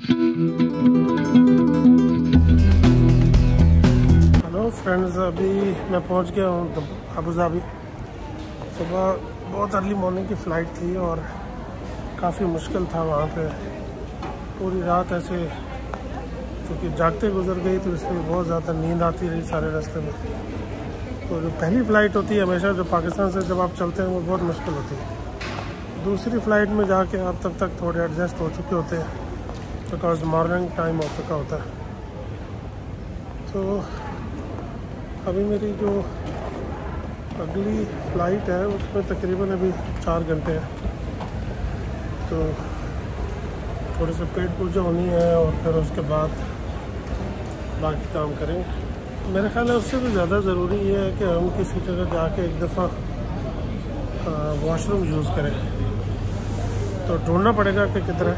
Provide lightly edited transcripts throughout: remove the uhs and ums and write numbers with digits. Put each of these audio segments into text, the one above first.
Hello friends, अभी मैं पहुंच गया हूं अबू धाबी। सुबह बहुत अर्ली मॉर्निंग की फ़्लाइट थी और काफ़ी मुश्किल था वहाँ पे। पूरी रात ऐसे क्योंकि जागते गुजर गई तो इसलिए बहुत ज़्यादा नींद आती रही सारे रास्ते में। तो जो पहली फ़्लाइट होती है हमेशा जो पाकिस्तान से जब आप चलते हैं वो बहुत मुश्किल होती है। दूसरी फ़्लाइट में जाके आप तब तक थोड़े एडजस्ट हो चुके होते हैं बिकॉज मॉर्निंग टाइम हो चुका होता है। तो अभी मेरी जो अगली फ़्लाइट है उसमें तकरीबन अभी 4 घंटे हैं। तो थोड़ी सी पेट पूजा होनी है और फिर उसके बाद बाकी काम करेंगे। मेरे ख्याल है उससे भी ज़्यादा ज़रूरी ये है कि हम किसी जगह जाके एक दफ़ा वॉशरूम यूज़ करें। तो ढूंढना पड़ेगा कि किधर है।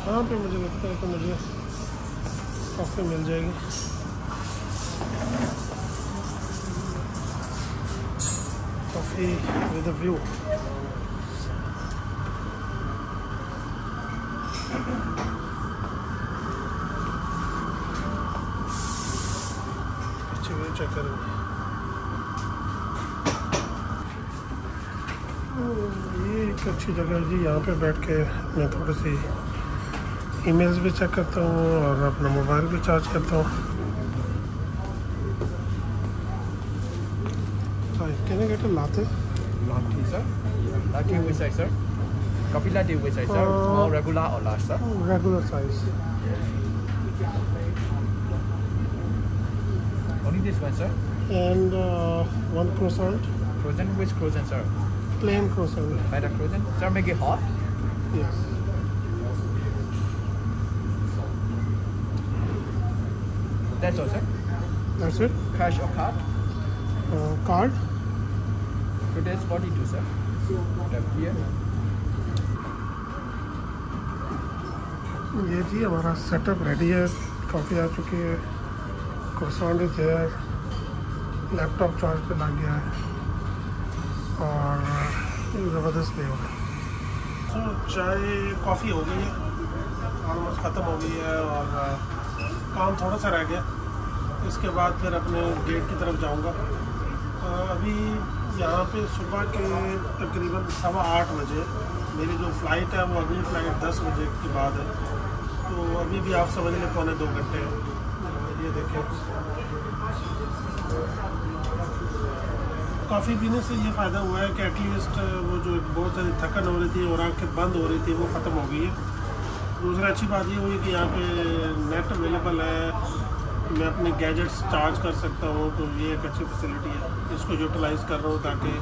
यहाँ पे मुझे लगता है कि मुझे कॉफ़ी मिल जाएगी। Coffee with a view. पीछे व्यू चेक करेंगे। ये एक अच्छी जगह है जी। यहाँ पे बैठ के मैं थोड़ी सी ईमेल्स भी चेक करता हूँ और अपना मोबाइल भी चार्ज करता हूँ। Can I get a latte? Latte, sir. Latte which size, sir? Coffee latte which size, sir? Small, regular, or large, sir? Regular size. Only this one, sir. And one croissant. Croissant, which croissant, sir? Plain croissant. By the croissant, sir, make it hot. Yes. That's all, sir. That's it. Cash or card? Card. Today's 42, sir. Left here. ये जी हमारा setup ready है। Coffee आ चुकी है। croissant is here. Laptop charge पे लग गया है और ज़बरदस्त भी हो गया। तो चाय कॉफ़ी हो गई है, ऑलमोस्ट ख़त्म हो गई है और काम थोड़ा सा रह गया। इसके बाद फिर अपने गेट की तरफ जाऊंगा। अभी यहाँ पे सुबह के तकरीबन 8:15 बजे मेरी जो फ़्लाइट है वो अगली फ़्लाइट 10 बजे के बाद है। तो अभी भी आप समझ लें 1.25 घंटे हैं। ये देखें, कॉफ़ी पीने से ये फ़ायदा हुआ है कि एटलीस्ट वो जो बहुत सारी थकन हो रही थी और आँखें बंद हो रही थी वो ख़त्म हो गई है। दूसरी अच्छी बात ये हुई कि यहाँ पे नेट अवेलेबल है। मैं अपने गैजेट्स चार्ज कर सकता हूँ, तो ये एक अच्छी फैसिलिटी है। इसको यूटिलाइज़ कर रहा हूँ ताकि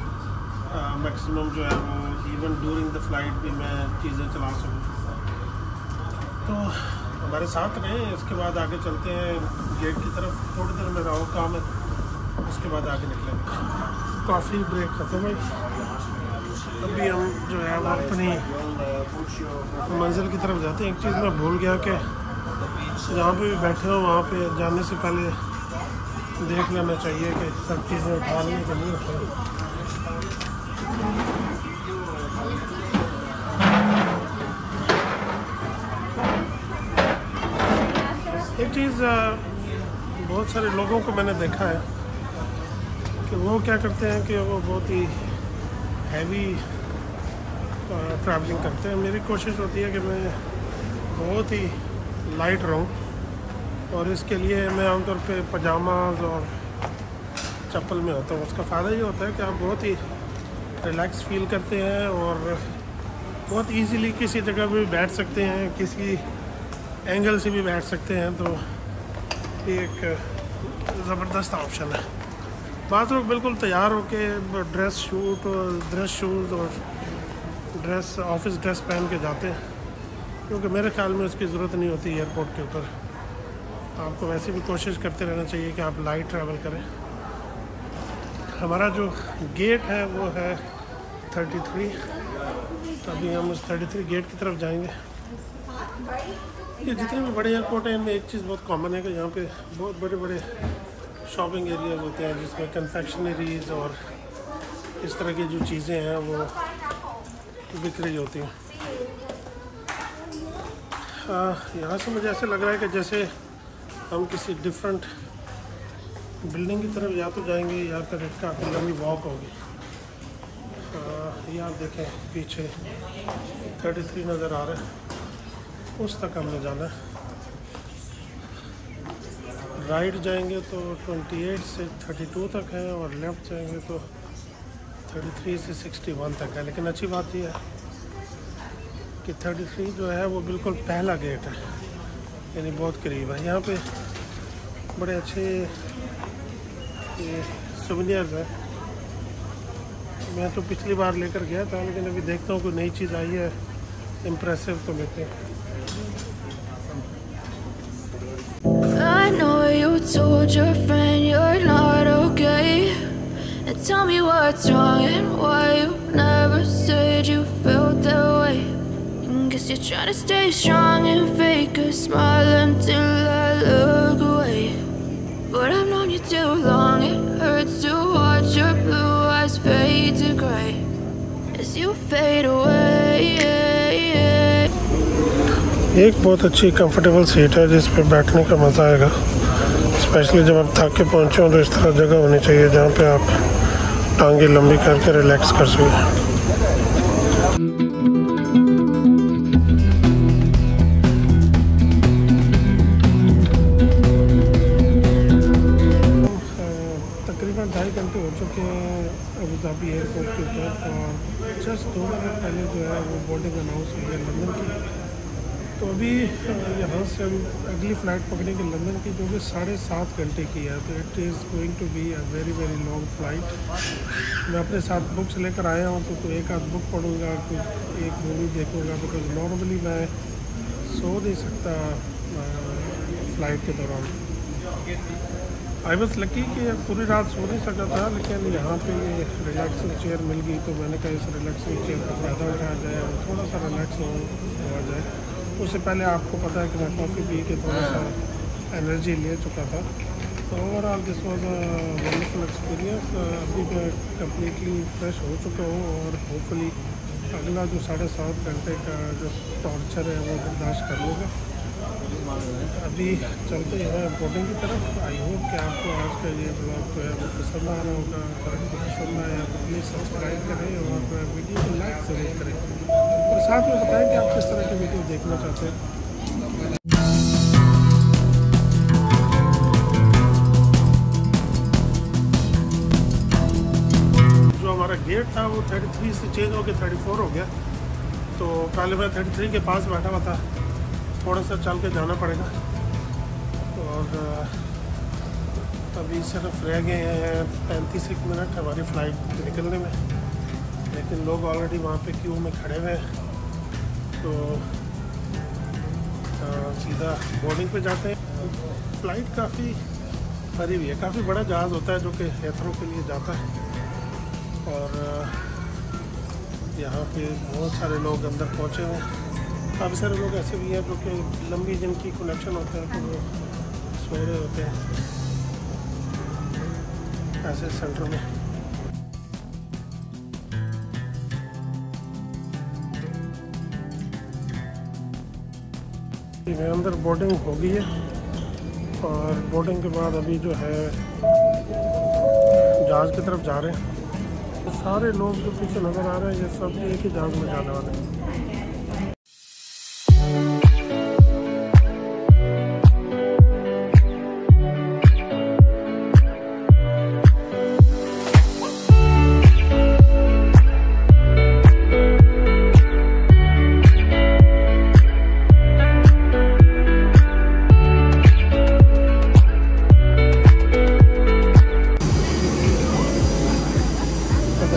मैक्सिमम जो है वो इवन ड्यूरिंग द फ्लाइट भी मैं चीज़ें चला सकूँ। तो हमारे साथ रहें। इसके बाद आगे चलते हैं गेट की तरफ। थोड़ी देर मेरा और काम है, उसके बाद आगे निकलेंगे। कॉफ़ी ब्रेक ख़त्म है। अभी हम जो है वो अपनी मंजिल की तरफ जाते हैं। एक चीज़ मैं भूल गया कि जहाँ पे भी बैठे हो वहाँ पे जाने से पहले देख लेना चाहिए कि सब चीज़ें उठा लें कि नहीं उठा। एक चीज़ बहुत सारे लोगों को मैंने देखा है कि वो क्या करते हैं कि वो बहुत ही हैवी ट्रैवलिंग करते हैं। मेरी कोशिश होती है कि मैं बहुत ही लाइट रहूं और इसके लिए मैं आमतौर पे पजामाज और चप्पल में होता हूँ। उसका फ़ायदा ये होता है कि आप बहुत ही रिलैक्स फील करते हैं और बहुत इजीली किसी जगह भी बैठ सकते हैं, किसी एंगल से भी बैठ सकते हैं। तो ये एक ज़बरदस्त ऑप्शन है। बात लोग बिल्कुल तैयार होके ड्रेस शूज़ और ड्रेस ऑफिस ड्रेस पहन के जाते हैं, क्योंकि मेरे ख्याल में उसकी ज़रूरत नहीं होती एयरपोर्ट के ऊपर। आपको वैसे भी कोशिश करते रहना चाहिए कि आप लाइट ट्रैवल करें। हमारा जो गेट है वो है 33। तो अभी हम उस 33 गेट की तरफ जाएंगे। ये जितने भी बड़े एयरपोर्ट हैं इनमें एक चीज़ बहुत कॉमन है कि यहाँ पे बहुत बड़े बड़े शॉपिंग एरियाज होते हैं जिसमें कन्फेक्शनरीज और इस तरह की जो चीज़ें हैं वो बिक रही होती हैं। यहाँ से मुझे ऐसे लग रहा है कि जैसे हम किसी डिफरेंट बिल्डिंग की तरफ या तो जाएंगे या फिर काफ़ी लंबी वॉक होगी। ये आप देखें पीछे 33 नज़र आ रहा है, उस तक हमने जाना है। राइट जाएंगे तो 28 से 32 तक है और लेफ़्ट जाएंगे तो 33 से 61 तक है। लेकिन अच्छी बात यह है कि 33 जो है वो बिल्कुल पहला गेट है, यानी बहुत करीब है। यहाँ पे बड़े अच्छे सोवेनियर्स हैं। मैं तो पिछली बार लेकर गया था, लेकिन अभी देखता हूँ कोई नई चीज़ आई है इम्प्रेसिव तो लेते हैं। I know you told your friend you're not okay, and tell me what's wrong and why you never said you felt that way. Guess you're trying to stay strong and fake a smile until I look away. But I've known you too long, it hurts to watch your blue eyes fade to grey as you fade away. एक बहुत अच्छी comfortable seat है जिस पे बैठने का मज़ा आएगा, स्पेशली जब आप थक के पहुँचे हो तो इस तरह जगह होनी चाहिए जहाँ पे आप टांगे लंबी करके रिलैक्स कर सकें। तकरीबन 2.5 घंटे हो चुके हैं अबू धाबी एयरपोर्ट के ऊपर और जस्ट 2 मिनट पहले जो है वो बोर्डिंग अनाउंस हुई है लंदन की। तो अभी यहाँ से हम अगली फ़्लाइट पकड़ेंगे लंदन की, जो कि 7.5 घंटे की है। तो it is going to be a very very long flight. मैं अपने साथ बुक्स लेकर आया हूँ तो एक आध बुक पढ़ूँगा, कोई एक मूवी देखूँगा, बिकॉज नॉर्मली मैं सो नहीं सकता फ़्लाइट के दौरान। आई वॉज लकी कि पूरी रात सो नहीं सका था, लेकिन यहाँ पे ये रिलैक्सिंग चेयर मिल गई तो मैंने कहा इस रिलैक्सिंग चेयर का फ़ायदा उठाया जाए और थोड़ा सा रिलैक्स हो जाए। उससे पहले आपको पता है कि मैं कॉफ़ी पी के थोड़ा सा एनर्जी ले चुका था। तो overall this was a wonderful experience. अभी मैं कम्प्लीटली फ्रेश हो चुका हूँ और होपफुली अगला जो 7.5 घंटे का जो टॉर्चर है वो बर्दाश्त कर लूँगा। अभी चलते हैं बोर्डिंग की तरफ। आई होप कि आपको आज का ये ब्लॉग जो है वो पसंद आ रहा होगा। अगर आपको पसंद आया तो प्लीज़ सब्सक्राइब करें और वीडियो को लाइक ज़रूर करें और साथ में बताएं कि आप किस तरह की वीडियो देखना चाहते हैं। जो हमारा गेट था वो 33 से चेंज होकर 34 हो गया। तो पहले मैं 33 के पास बैठा हुआ था, थोड़ा सा चल के जाना पड़ेगा और अभी सिर्फ रह गए हैं 35 मिनट हमारी फ़्लाइट निकलने में, लेकिन लोग ऑलरेडी वहाँ पे क्यू में खड़े हुए हैं। तो सीधा बोर्डिंग पे जाते हैं। फ़्लाइट काफ़ी भरी हुई है, काफ़ी बड़ा जहाज़ होता है जो कि यात्रियों के लिए जाता है और यहाँ पे बहुत सारे लोग अंदर पहुँचे हुए हैं। काफ़ी सारे लोग ऐसे भी हैं जो कि लंबी जिनकी कनेक्शन होता है तो वो सो रहे होते हैं ऐसे सेंटर में। मेरे अंदर बोर्डिंग हो गई है और बोर्डिंग के बाद अभी जो है जहाज़ की तरफ जा रहे हैं। तो सारे लोग जो पीछे नज़र आ रहे हैं ये सब एक ही जहाज़ में जाने वाले हैं।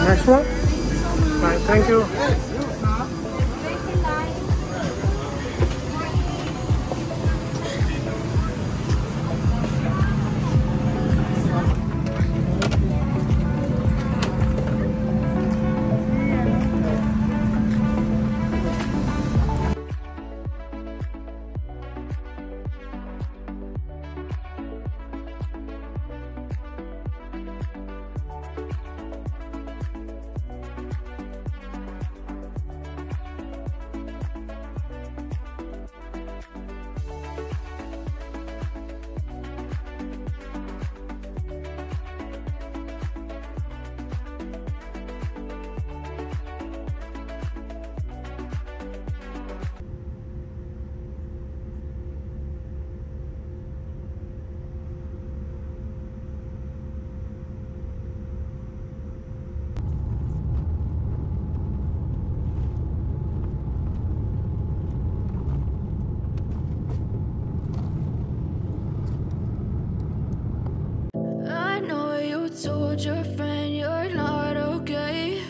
Next one. Right, thank you. told your friend you're not okay,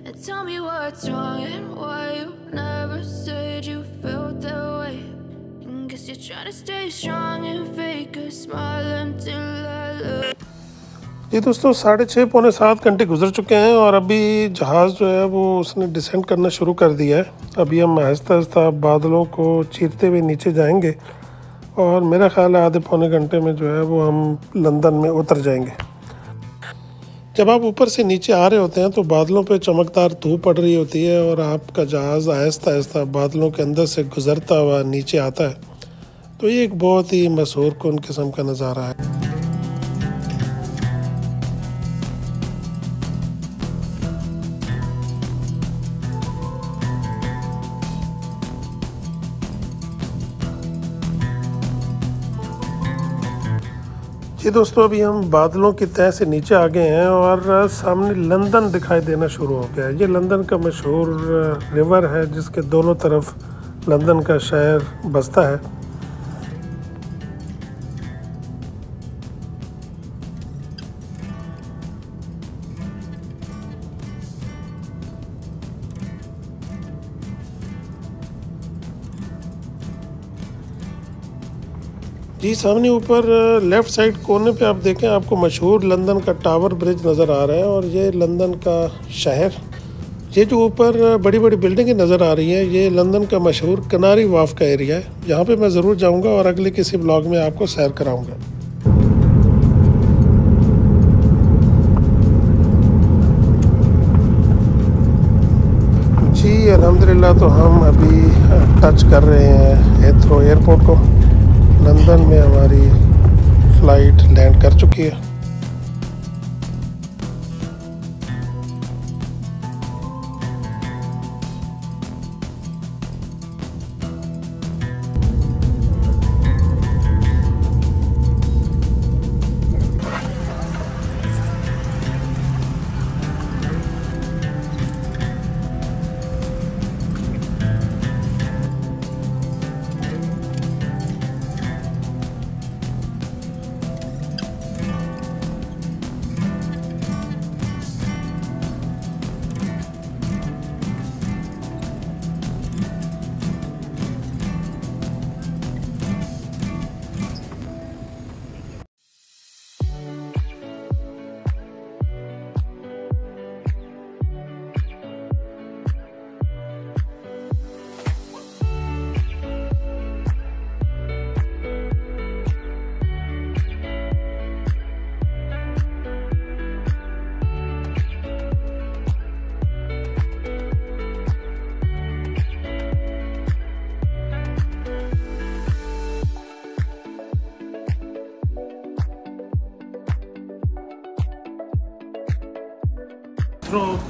and tell me what's wrong and why you never said you felt that way. And guess you're trying to stay strong and fake a smile until I look. जी दोस्तों, 6:30 पौने 7 घंटे गुजर चुके हैं और अभी जहाज़ जो है वो उसने डिसेंड करना शुरू कर दिया है। अभी हम आहिस्ता आहिस्ता बादलों को चीरते हुए नीचे जाएंगे और मेरा ख्याल है आधे पौने घंटे में जो है वो हम लंदन में उतर जाएंगे। जब आप ऊपर से नीचे आ रहे होते हैं तो बादलों पे चमकदार धूप पड़ रही होती है और आपका जहाज़ आहिस्ता आहिस्ता बादलों के अंदर से गुजरता हुआ नीचे आता है, तो ये एक बहुत ही मशहूर कुन किस्म का नज़ारा है। ये दोस्तों, अभी हम बादलों की तह से नीचे आ गए हैं और सामने लंदन दिखाई देना शुरू हो गया है। ये लंदन का मशहूर रिवर है जिसके दोनों तरफ लंदन का शहर बसता है। जी सामने ऊपर लेफ़्ट साइड कोने पे आप देखें, आपको मशहूर लंदन का टावर ब्रिज नज़र आ रहा है और ये लंदन का शहर। ये जो ऊपर बड़ी बड़ी बिल्डिंगें नज़र आ रही हैं, ये लंदन का मशहूर कनारी वाफ का एरिया है। यहाँ पे मैं ज़रूर जाऊँगा और अगले किसी ब्लॉग में आपको सैर कराऊँगा। जी अल्हम्दुलिल्लाह, तो हम अभी टच कर रहे हैं हीथ्रो एयरपोर्ट को। लंदन में हमारी फ़्लाइट लैंड कर चुकी है।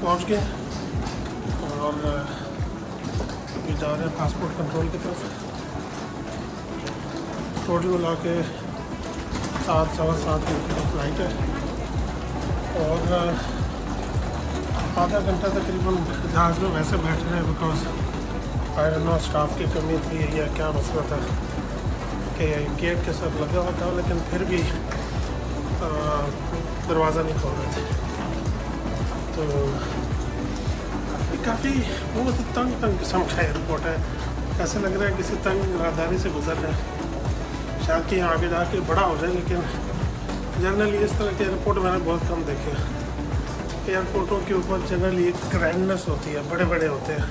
पहुंच गए और अभी जा रहे हैं पासपोर्ट कंट्रोल की तरफ। टोटल मिला के 7-7.25 घंटे की फ़्लाइट है और आधा घंटा तकरीबन जहाज़ में वैसे बैठ रहे हैं because I don't know staff की कमी थी या क्या मसला था कि गेट के साथ लगा हुआ था, लेकिन फिर भी दरवाज़ा नहीं खोल रहे थे। तो काफ़ी बहुत ही तंग किस्म का एयरपोर्ट है। ऐसे लग रहा है किसी तंग राहदारी से गुजर रहे हैं। शायद कि यहाँ आगे जाके बड़ा हो जाए, लेकिन जनरली इस तरह के एयरपोर्ट मैंने बहुत कम देखे हैं। एयरपोर्टों के ऊपर जनरली एक ग्रैंडनेस होती है, बड़े बड़े होते हैं,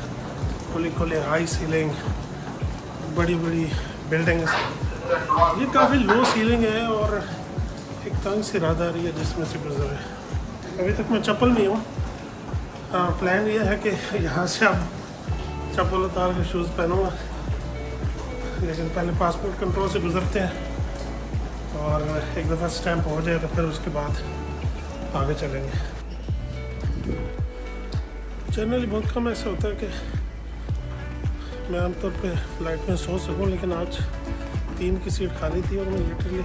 खुली खुले हाई सीलिंग, बड़ी बड़ी बिल्डिंग्स। ये काफ़ी लो सीलिंग है और एक तंग सी राहदारी है जिसमें से गुजर है। अभी तक मैं चप्पल नहीं हूँ। प्लान ये है कि यहाँ से अब चप्पल उतार के शूज़ पहनूँगा, लेकिन पहले पासपोर्ट कंट्रोल से गुजरते हैं और एक दफ़ा स्टैंप हो जाए तो फिर उसके बाद आगे चलेंगे। जनरली बहुत कम ऐसा होता है कि मैं आमतौर पे फ़्लाइट में सो सकूं, लेकिन आज 3 की सीट खाली थी और मैं लिटरली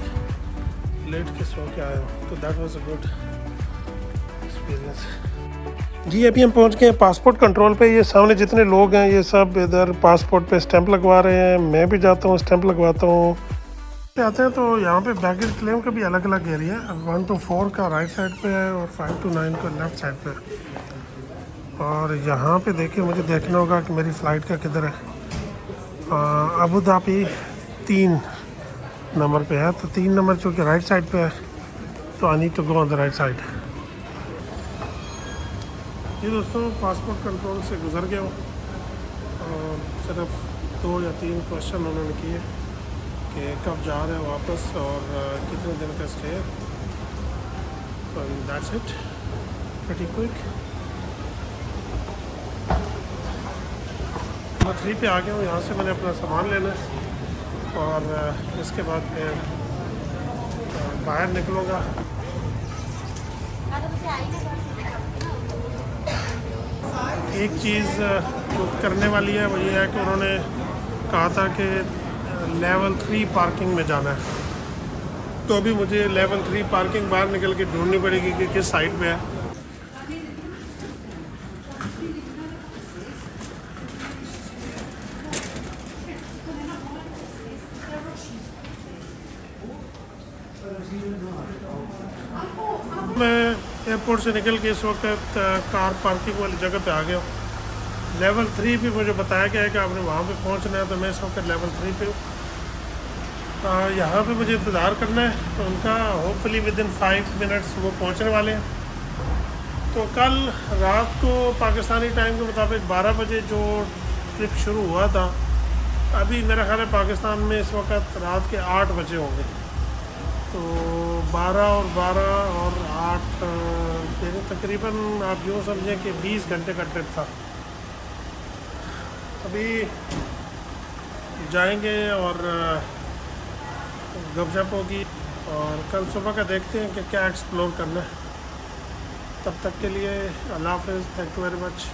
लेट के सो के आया हूँ, तो that was a good experience. जी अभी हम पहुंच गए हैं पासपोर्ट कंट्रोल पे। ये सामने जितने लोग हैं ये सब इधर पासपोर्ट पे स्टैंप लगवा रहे हैं। मैं भी जाता हूँ, स्टैंप लगवाता हूँ। पे आते हैं तो यहाँ पे बैगेज क्लेम का भी अलग अलग एरिया है। 1 to 4 का राइट साइड पे है और 5 to 9 का लेफ़्ट साइड पे है। और यहाँ पे देखिए, मुझे देखना होगा कि मेरी फ़्लाइट का किधर है। अबू धाबी 3 नंबर पे है, तो 3 नंबर चूँकि राइट साइड पे है तो I need to go on the right side. जी दोस्तों, पासपोर्ट कंट्रोल से गुजर गया हूँ और सिर्फ 2 या 3 क्वेश्चन उन्होंने किए कि कब जा रहे हैं वापस और कितने दिन का स्टे है। That's it, pretty quick. मैं 3 पे आ गया हूँ। यहाँ से मैंने अपना सामान लेना है और इसके बाद मैं बाहर निकलूँगा। एक चीज़ जो करने वाली है वो ये है कि उन्होंने कहा था कि लेवल 3 पार्किंग में जाना है, तो अभी मुझे लेवल 3 पार्किंग बाहर निकल के ढूंढनी पड़ेगी कि किस साइड पे है। मैं एयरपोर्ट से निकल के इस वक्त कार पार्किंग वाली जगह पे आ गया हूँ। लेवल 3 भी मुझे बताया गया है कि आपने वहाँ पे पहुँचना है, तो मैं इस वक्त लेवल 3 पे हूँ। यहाँ पे मुझे इंतज़ार करना है, तो उनका होपफुली विद इन 5 मिनट्स वो पहुँचने वाले हैं। तो कल रात को पाकिस्तानी टाइम के मुताबिक 12 बजे जो ट्रिप शुरू हुआ था, अभी मेरा ख्याल है पाकिस्तान में इस वक्त रात के 8 बजे होंगे। तो 12 और 8 यानी तकरीबन आप यूँ समझें कि 20 घंटे का ट्रिप था। अभी जाएंगे और गपशप होगी और कल सुबह का देखते हैं कि क्या एक्सप्लोर करना है। तब तक के लिए अल्लाह हाफ़िज़, थैंक यू वेरी मच।